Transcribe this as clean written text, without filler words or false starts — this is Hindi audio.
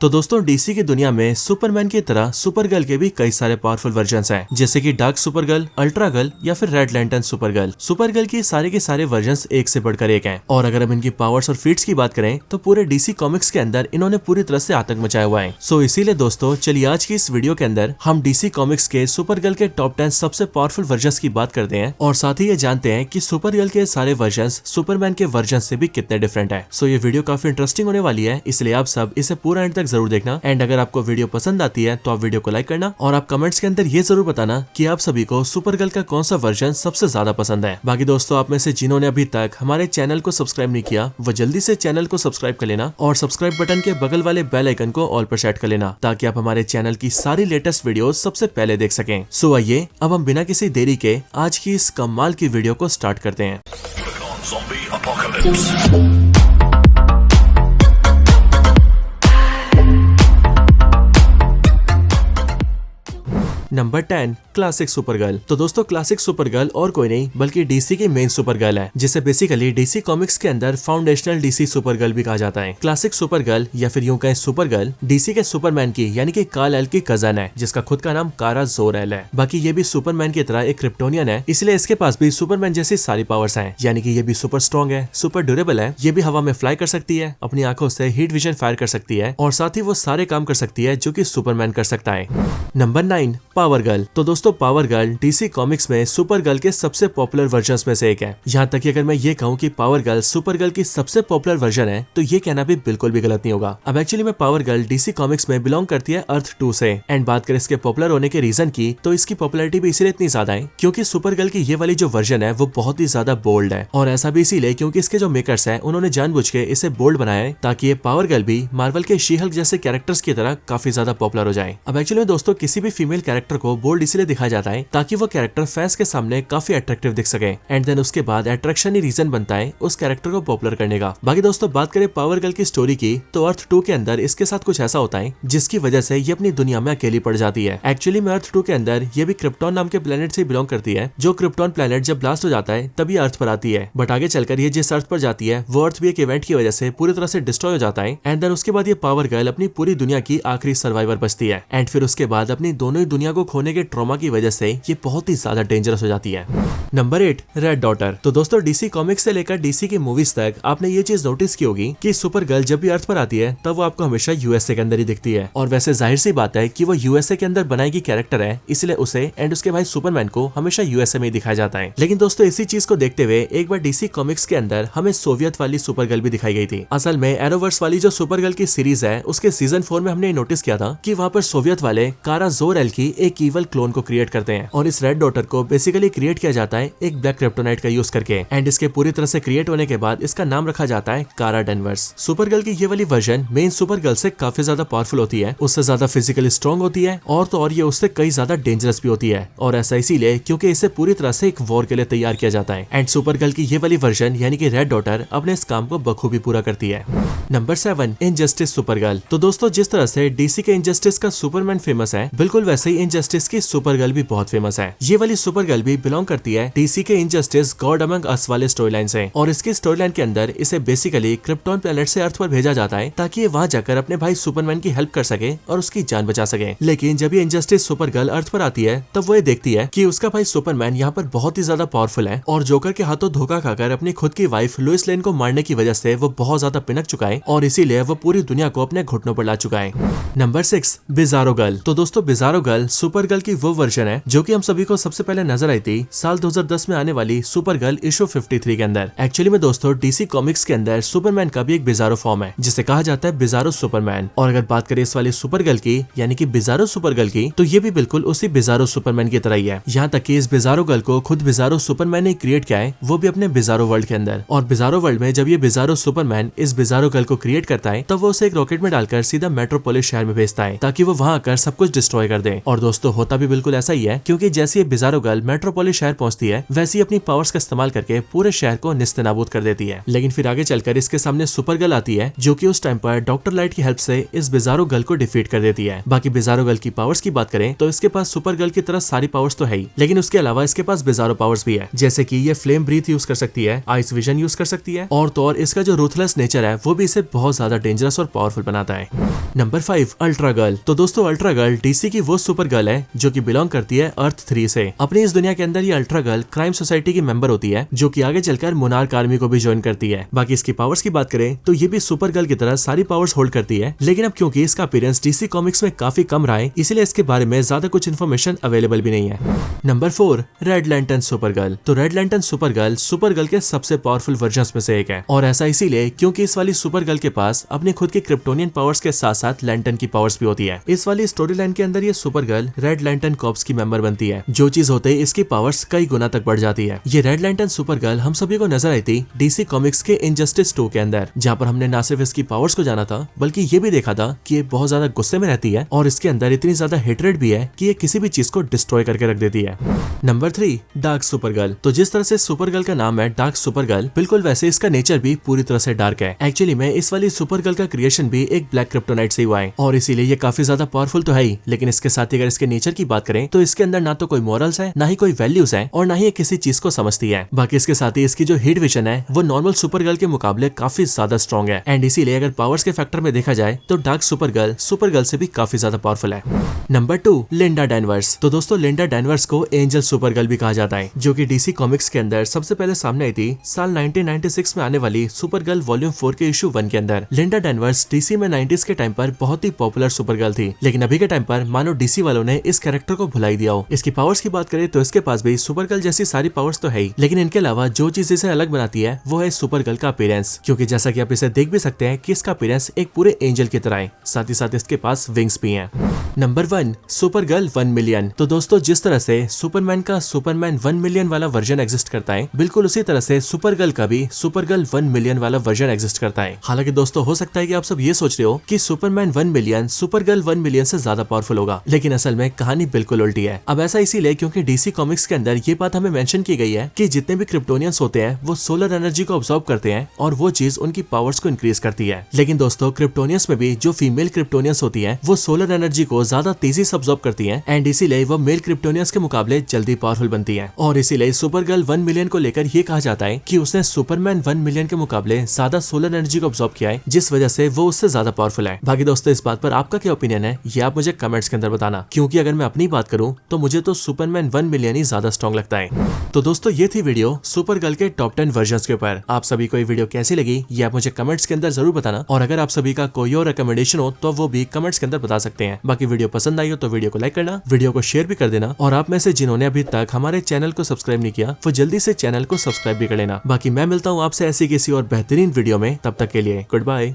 तो दोस्तों डीसी की दुनिया में सुपरमैन की तरह सुपरगर्ल के भी कई सारे पावरफुल वर्जन्स हैं, जैसे कि डार्क सुपरगर्ल, अल्ट्रा गर्ल या फिर रेड लैंटर्न सुपरगर्ल। सुपरगर्ल की सारे के सारे वर्जन्स एक से बढ़कर एक हैं। और अगर हम इनकी पावर्स और फीट्स की बात करें तो पूरे डीसी कॉमिक्स के अंदर इन्होंने पूरी तरह से आतंक मचाया हुआ है। सो इसीलिए दोस्तों चलिए आज की इस वीडियो के अंदर हम डीसी कॉमिक्स के सुपरगर्ल के टॉप 10 सबसे पावरफुल वर्जन्स की बात करते हैं और साथ ही ये जानते हैं कि सुपरगर्ल के सारे वर्जन्स सुपरमैन के वर्जन से भी कितने डिफरेंट है। सो ये वीडियो काफी इंटरेस्टिंग होने वाली है, इसलिए आप सब इसे पूरा एंड तक जरूर देखना। एंड अगर आपको वीडियो पसंद आती है तो आप वीडियो को लाइक करना और आप कमेंट्स के अंदर ये जरूर बताना कि आप सभी को सुपरगर्ल का कौन सा वर्जन सबसे ज्यादा पसंद है। बाकी दोस्तों आप में से जिन्होंने अभी तक हमारे चैनल को सब्सक्राइब नहीं किया वो जल्दी से चैनल को सब्सक्राइब कर लेना और सब्सक्राइब बटन के बगल वाले बेल आइकन को ऑल पर सेट कर लेना ताकि आप हमारे चैनल की सारी लेटेस्ट वीडियो सबसे पहले देख सकें। सो आइए अब हम बिना किसी देरी के आज की इस कमाल की वीडियो को स्टार्ट करते हैं। Number 10 classic Supergirl. तो दोस्तों क्लासिक सुपरगर्ल और कोई नहीं बल्कि डीसी की मेन सुपरगर्ल है, जिसे बेसिकली डीसी कॉमिक्स के अंदर फाउंडेशनल डीसी सुपरगर्ल भी कहा जाता है। क्लासिक सुपरगर्ल या फिर यूं कहें सुपरगर्ल डीसी के सुपरमैन की यानी कि कार्ल-एल की कजन है, जिसका खुद का नाम कारा ज़ोर-एल है। बाकी ये भी सुपरमैन की तरह एक क्रिप्टोनियन है, इसलिए इसके पास भी सुपरमैन जैसी सारी पावर्स हैं। यानी कि ये भी सुपर स्ट्रॉन्ग है, सुपर ड्यूरेबल है, ये भी हवा में फ्लाई कर सकती है, अपनी आंखों से हीट विजन फायर कर सकती है और साथ ही वो सारे काम कर सकती है जो कि सुपरमैन कर सकता है। Number 9 power girl. तो दोस्तों पावर गर्ल डीसी कॉमिक्स में सुपर गर्ल के सबसे पॉपुलर वर्जन्स में से एक है। यहाँ तक कि अगर मैं ये कहूँ कि पावर गर्ल सुपर गर्ल की सबसे पॉपुलर वर्जन है तो ये कहना भी बिल्कुल भी गलत नहीं होगा। अब एक्चुअली में पावर गर्ल डीसी कॉमिक्स में बिलोंग करती है अर्थ 2 से। एंड बात करें इसके पॉपुलर होने के रीजन की तो इसकी पॉपुलैरिटी भी इसलिए इतनी ज्यादा है क्योंकि सुपर गर्ल की ये वाली जो वर्जन है वो बहुत ही ज्यादा बोल्ड है और ऐसा भी इसीलिए क्योंकि इसके जो मेकर्स है उन्होंने जानबूझ के इसे बोल्ड बनाया है ताकि ये पावर गर्ल भी मार्वल के शी-हल्क जैसे कैरेक्टर्स की तरह काफी ज्यादा पॉपुलर हो जाए। अब एक्चुअली दोस्तों किसी भी फीमेल कैरेक्टर को बोल्ड इसलिए दिखाया जाता है ताकि वो कैरेक्टर फैंस के सामने काफी अट्रैक्टिव दिख सके एंड देन उसके बाद अट्रैक्शन ही रीजन बनता है उस कैरेक्टर को पॉपुलर करने का। बाकी दोस्तों बात करें पावर गर्ल की स्टोरी की तो अर्थ 2 के अंदर इसके साथ कुछ ऐसा होता है जिसकी वजह से ये अपनी दुनिया में अकेली पड़ जाती है। एक्चुअली में अर्थ 2 के अंदर ये भी क्रिप्टॉन नाम के प्लेनेट से बिलोंग करती है। जो क्रिप्टॉन प्लेनेट जब ब्लास्ट हो जाता है तभी अर्थ पर आती है, बट आगे चलकर ये जिस अर्थ पर जाती है वो अर्थ भी एक इवेंट की वजह से पूरी तरह से डिस्ट्रॉय हो जाता है एंड देन उसके बाद ये पावर गर्ल अपनी पूरी दुनिया की आखिरी सर्वाइवर बचती है एंड फिर उसके बाद अपनी दोनों ही दुनिया को खोने के ट्रॉमा की वजह से ये बहुत ही ज्यादा डेंजरस हो जाती है। Number 8 red daughter. तो दोस्तों डीसी कॉमिक्स से लेकर डीसी की मूवीज तक आपने ये चीज नोटिस की होगी कि सुपर गर्ल जब भी अर्थ पर आती है तब वो आपको हमेशा यूएसए के अंदर ही दिखती है और वैसे जाहिर सी बात है कि वो यूएसए के अंदर बनाई गई कैरेक्टर है, इसलिए उसे एंड उसके भाई सुपरमैन को हमेशा यूएसए में ही दिखाया जाता है। लेकिन दोस्तों इसी चीज को देखते हुए एक बार डीसी कॉमिक्स के अंदर हमें सोवियत वाली सुपर गर्ल भी दिखाई गई थी। असल में एरोवर्स वाली जो सुपर गर्ल की सीरीज है उसके सीजन 4 में हमने नोटिस किया था कि वहाँ पर सोवियत वाले कारा ज़ोर-एल की एक ईवल क्लोन को क्रिएट करते हैं और इस रेड डॉटर को बेसिकली क्रिएट किया जाता है एक ब्लैक क्रिप्टोनाइट का यूज करके एंड इसके पूरी तरह से क्रिएट होने के बाद इसका नाम रखा जाता है कारा डेनवर्स। सुपर गर्ल की ये वाली वर्जन मेन सुपर गर्ल से काफी ज्यादा पावरफुल होती है, उससे ज्यादा फिजिकली स्ट्रॉन्ग होती है और तो और ये उससे कई ज्यादा डेंजरस भी होती है और ऐसा इसीलिए क्योंकि इसे पूरी तरह से एक वॉर के लिए तैयार किया जाता है एंड सुपर गर्ल की ये वाली वर्जन यानी कि रेड डॉटर अपने इस काम को बखूबी पूरा करती है। Number 7 injustice super girl. तो दोस्तों जिस तरह से डीसी के इनजस्टिस का सुपरमैन फेमस है बिल्कुल वैसे ही इनजस्टिस की सुपर गर्ल भी बहुत फेमस है। ये वाली सुपर गर्ल भी बिलोंग करती है डीसी के इनजस्टिस गॉड अमंग अस वाले स्टोरी लाइन से और इसकी स्टोरी लाइन के अंदर इसे बेसिकली क्रिप्टॉन प्लेनेट से अर्थ पर भेजा जाता है ताकि ये वहां जाकर अपने भाई सुपरमैन की हेल्प कर सके और उसकी जान बचा सके। लेकिन जब ये इनजस्टिस सुपर गर्ल अर्थ पर आती है तब वो ये देखती है कि उसका भाई सुपरमैन यहाँ पर बहुत ही ज्यादा पावरफुल है और जोकर के हाथों धोखा खाकर अपनी खुद की वाइफ लुइस लेन को मारने की वजह से वो बहुत ज्यादा पिनक चुका है और इसीलिए वो पूरी दुनिया को अपने घुटनों पर ला चुका है। Number 6 bizarro girl. तो दोस्तों बिजारो गर्ल सुपर गर्ल की वो वर्जन है जो कि हम सभी को सबसे पहले नजर आई थी साल 2010 में आने वाली सुपर गर्ल इशू 53 के अंदर। एक्चुअली में दोस्तों डीसी कॉमिक्स के अंदर सुपरमैन का भी एक बिजारो फॉर्म है जिसे कहा जाता है बिजारो सुपरमैन और अगर बात करें इस वाली सुपर गर्ल की यानी कि बिजारो सुपर गर्ल की तो ये भी बिल्कुल उसी बिजारो सुपरमैन की तरह ही है। यहाँ तक कि इस बिजारो गर्ल को खुद बिजारो सुपरमैन ने क्रिएट किया है, वो भी अपने बिजारो वर्ल्ड के अंदर। और बिजारो वर्ल्ड में जब ये बिजारो सुपरमैन इस बिजारो गर्ल को क्रिएट करता है तब वो उसे एक रॉकेट में डालकर सीधा मेट्रोपोलिस शहर में भेजता है ताकि वो वहाँ आकर सब कुछ डिस्ट्रॉय कर दे। और दोस्तों होता भी बिल्कुल ऐसा ही है, क्योंकि जैसे ये बिजारो गर्ल मेट्रोपोलिस शहर पहुंचती है वैसे ही अपनी पावर्स का इस्तेमाल करके पूरे शहर को निस्तेनाबूद कर देती है। लेकिन फिर आगे चलकर इसके सामने सुपर गर्ल आती है जो कि उस टाइम पर डॉक्टर लाइट की हेल्प से इस बिजारो गर्ल को डिफीट कर देती है। बाकी बिजारो गर्ल की पावर्स की बात करें तो इसके पास सुपर गर्ल की तरह सारी पावर्स तो है ही, लेकिन उसके अलावा इसके पास बिजारो पावर्स भी है, जैसे कि ये फ्लेम ब्रीथ यूज कर सकती है, आइस विजन यूज कर सकती है, और तो और इसका जो रूथलेस नेचर है वो भी इसे बहुत ज्यादा डेंजरस और पावरफुल बनाता है। Number 5 ultra girl. तो दोस्तों अल्ट्रा गर्ल डीसी की वो सुपर गर्ल है जो कि बिलोंग करती है अर्थ 3 से। अपनी इस दुनिया के अंदर ये अल्ट्रा गर्ल क्राइम सोसाइटी की मेंबर होती है जो कि आगे चलकर मोनार्क आर्मी को भी ज्वाइन करती है। बाकी इसकी पावर्स की बात करें तो ये भी सुपर गर्ल की तरह सारी पावर्स होल्ड करती है, लेकिन अब क्योंकि इसका अपीयरेंस डीसी कॉमिक्स में काफी कम रहा है इसलिए इसके बारे में ज्यादा कुछ इन्फॉर्मेशन अवेलेबल भी नहीं है। Number 4 red lantern super girl. तो रेड लैंटर्न सुपर गर्ल के सबसे पावरफुल वर्जन्स में से एक है, और ऐसा इसीलिए क्योंकि इस वाली सुपर गर्ल के पास अपनी खुद की क्रिप्टोनियन पावर्स के साथ साथ लैंटर्न की पावर्स भी होती है। इस वाली स्टोरी लाइन के अंदर ये super girl red lantern corps की मेंबर बनती है, जो चीज होते ही इसकी पावर्स कई गुना तक बढ़ जाती है। ये रेड लैंटर्न सुपर गर्ल हम सभी को नजर आई थी डीसी कॉमिक्स के इनजस्टिस 2 के अंदर, जहाँ पर हमने न सिर्फ इसकी पावर्स को जाना था बल्कि ये भी देखा था कि ये बहुत ज्यादा गुस्से में रहती है और इसके अंदर इतनी ज्यादा हेट्रेड भी है कि ये किसी भी चीज को डिस्ट्रॉय करके रख देती है। Number 3 dark super girl. तो जिस तरह से सुपर गर्ल का नाम है डार्क सुपर गर्ल, बिल्कुल वैसे इसका नेचर भी पूरी तरह से डार्क है। एक्चुअली में इस वाली सुपर गर्ल का क्रिएशन भी एक ब्लैक क्रिप्टोनाइट से हुआ है और इसीलिए ये काफी ज्यादा पावरफुल तो है ही, लेकिन इसके साथ ही अगर इसके नेचर की बात करें तो इसके अंदर ना तो कोई मॉरल्स है, ना ही कोई वैल्यूज है, और ना ही किसी चीज को समझती है। बाकी इसके साथ ही इसकी जो हीट विजन है वो नॉर्मल सुपर गर्ल के मुकाबले काफी ज्यादा स्ट्रॉन्ग है, एंड इसीलिए अगर पावर्स के फैक्टर में देखा जाए तो डार्क सुपर गर्ल से भी काफी ज्यादा पावरफुल है। Number 2 Linda Danvers. तो दोस्तों लिंडा डैनवर्स को एंजल सुपर गर्ल भी कहा जाता है, जो कि डीसी कॉमिक्स के अंदर सबसे पहले सामने आई थी साल 1996 में आने वाली सुपर गर्ल वॉल्यूम 4 के इशू 1 के अंदर। लिंडा डैनवर्स डीसी में 90s के टाइम पर बहुत ही पॉपुलर सुपर गर्ल थी, लेकिन अभी के टाइम पर मानो डीसी वालों ने इस कैरेक्टर को भुला ही दिया हो। इसकी पावर्स की बात करें तो इसके पास भी सुपर गर्ल जैसी सारी पावर्स तो है ही, लेकिन इनके अलावा जो चीज इसे अलग बनाती है वो है सुपर गर्ल का अपीयरेंस, क्योंकि जैसा कि आप इसे देख भी सकते हैं कि इसका अपीयरेंस एक पूरे एंजल की तरह है, साथ ही साथ इसके पास विंग्स भी हैं। Number 1 super girl 1 million. तो दोस्तों जिस तरह से सुपरमैन का सुपरमैन 1 मिलियन वाला वर्जन एग्जिस्ट करता है, बिल्कुल उसी तरह से सुपर गर्ल का भी सुपर गर्ल 1 मिलियन वाला वर्जन एग्जिस्ट करता है। हालांकि दोस्तों हो सकता है कि आप सब ये सोच रहे हो कि Superman 1 million super girl 1 million से ज्यादा पावरफुल होगा, लेकिन असल में कहानी बिल्कुल उल्टी है। अब ऐसा इसीलिए क्योंकि डीसी कॉमिक्स के अंदर ये बात हमें मेंशन की गई है कि जितने भी क्रिप्टोनियंस होते हैं वो सोलर एनर्जी को ऑब्जॉर्व करते हैं और वो चीज उनकी पावर्स को इंक्रीज करती है। लेकिन दोस्तों क्रिप्टोनियंस में भी जो फीमेल क्रिप्टोनियंस होती है वो सोलर एनर्जी को ज्यादा तेजी से ऑब्जॉर्व करती है, एंड इसीलिए वो मेल क्रिप्टोनियंस के मुकाबले जल्दी पावरफुल बनती है, और इसीलिए सुपर गर्ल 1 मिलियन को लेकर ये कहा जाता है कि उसने सुपरमैन 1 मिलियन के मुकाबले ज्यादा सोलर एनर्जी को ऑब्जॉर्व किया है, जिस वजह से वो उससे ज्यादा पावरफुल है। बाकी दोस्तों इस बात पर आपका क्या ओपिनियन है ये आप मुझे कमेंट्स के अंदर बताना, क्योंकि अगर मैं अपनी बात करूं तो मुझे तो सुपरमैन 1 मिलियन ही ज्यादा स्ट्रॉन्ग लगता है। तो दोस्तों ये थी वीडियो सुपर गर्ल के टॉप 10 वर्जन्स के ऊपर। आप सभी को ये वीडियो कैसी लगी ये आप मुझे कमेंट्स के अंदर जरूर बताना, और अगर आप सभी का कोई और रिकमेंडेशन हो तो वो भी कमेंट्स के अंदर बता सकते हैं। बाकी वीडियो पसंद आई हो तो वीडियो को लाइक करना, वीडियो को शेयर भी कर देना, और आप में से जिन्होंने अभी तक हमारे चैनल को सब्सक्राइब नहीं किया वो जल्दी से चैनल को सब्सक्राइब भी कर लेना। बाकी मैं मिलता हूँ आपसे ऐसी किसी और बेहतरीन वीडियो में, तब तक के लिए गुड बाय।